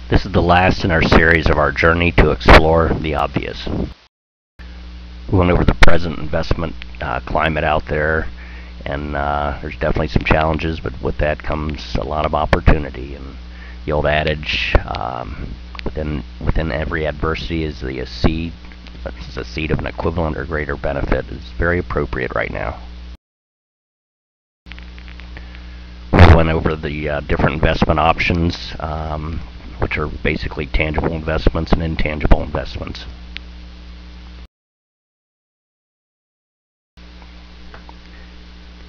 This is the last in our series of our journey to explore the obvious. We went over the present investment climate out there, and there's definitely some challenges, but with that comes a lot of opportunity. And the old adage, within every adversity is a seed of an equivalent or greater benefit, is very appropriate right now. We went over the different investment options, which are basically tangible investments and intangible investments.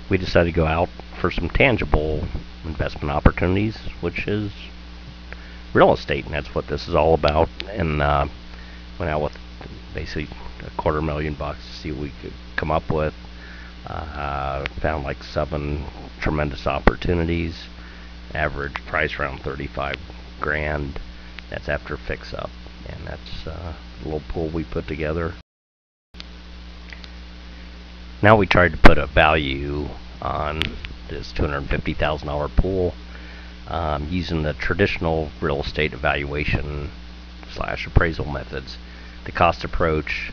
We decided to go out for some tangible investment opportunities, which is real estate, and that's what this is all about. And went out with basically $250,000 to see what we could come up with. Found like 7 tremendous opportunities. Average price around 35 grand. That's after fix up, and that's a little pool we put together. Now we tried to put a value on this $250,000 pool using the traditional real estate evaluation / appraisal methods, the cost approach,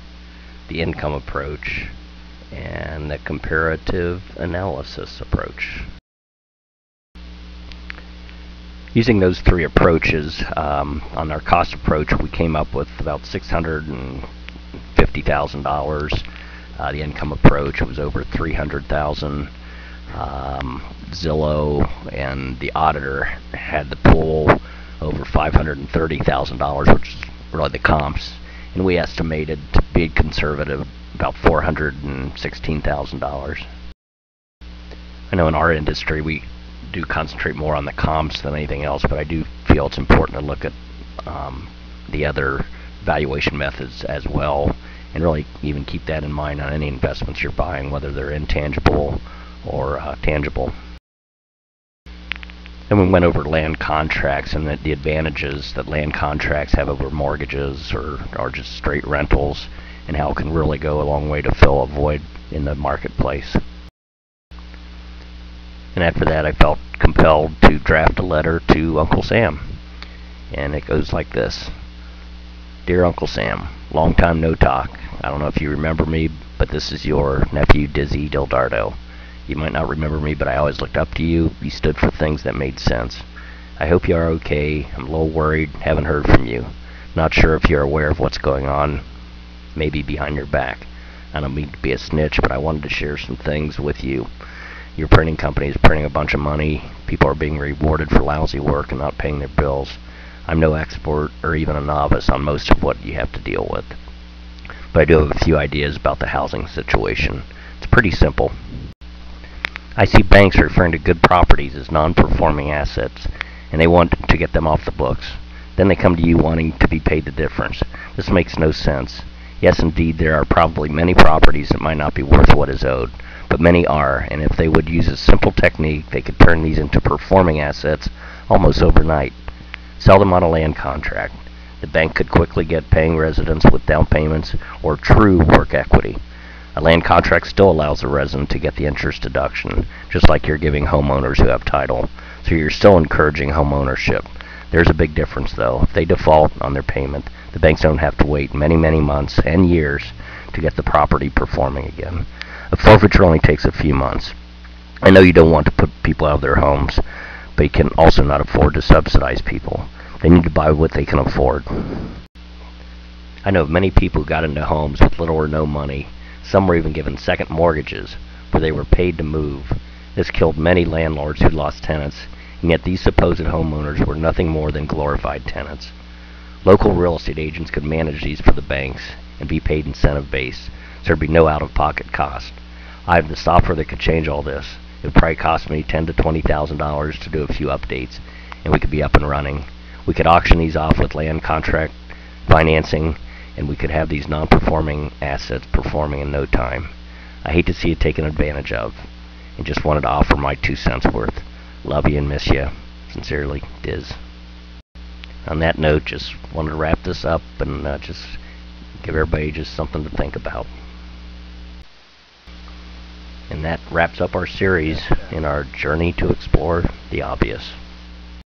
the income approach, and the comparative analysis approach. Using those 3 approaches, on our cost approach, we came up with about $650,000. The income approach was over $300,000. Zillow and the auditor had the pool over $530,000, which is really the comps, and we estimated, to be conservative, about $416,000. I know in our industry we do concentrate more on the comps than anything else, but I do feel it's important to look at the other valuation methods as well, and really even keep that in mind on any investments you're buying, whether they're intangible or tangible. Then we went over land contracts and the advantages that land contracts have over mortgages or just straight rentals, and how it can really go a long way to fill a void in the marketplace. And after that, I felt compelled to draft a letter to Uncle Sam. And it goes like this. Dear Uncle Sam, long time no talk. I don't know if you remember me, but this is your nephew Dizzy Dildardo. You might not remember me, but I always looked up to you. You stood for things that made sense. I hope you are okay. I'm a little worried, haven't heard from you. Not sure if you're aware of what's going on, maybe behind your back. I don't mean to be a snitch, but I wanted to share some things with you. Your printing company is printing a bunch of money. People are being rewarded for lousy work and not paying their bills. I'm no expert or even a novice on most of what you have to deal with, but I do have a few ideas about the housing situation. It's pretty simple. I see banks referring to good properties as non-performing assets, and they want to get them off the books. Then they come to you wanting to be paid the difference. This makes no sense. Yes, indeed, there are probably many properties that might not be worth what is owed, but many are, and if they would use a simple technique, they could turn these into performing assets almost overnight. Sell them on a land contract. The bank could quickly get paying residents with down payments or true work equity. A land contract still allows the resident to get the interest deduction, just like you're giving homeowners who have title, so you're still encouraging home ownership. There's a big difference, though. If they default on their payment, the banks don't have to wait many months and years to get the property performing again. A forfeiture only takes a few months. I know you don't want to put people out of their homes, but you can also not afford to subsidize people. They need to buy what they can afford. I know of many people who got into homes with little or no money. Some were even given second mortgages, where they were paid to move. This killed many landlords who lost tenants, and yet these supposed homeowners were nothing more than glorified tenants. Local real estate agents could manage these for the banks and be paid incentive-based, so there'd be no out-of-pocket cost. I have the software that could change all this. It would probably cost me $10,000 to $20,000 to do a few updates, and we could be up and running. We could auction these off with land contract financing, and we could have these non-performing assets performing in no time. I hate to see it taken advantage of, and just wanted to offer my 2 cents worth. Love you and miss you. Sincerely, Diz. On that note, just wanted to wrap this up and just give everybody just something to think about. And that wraps up our series in our journey to explore the obvious.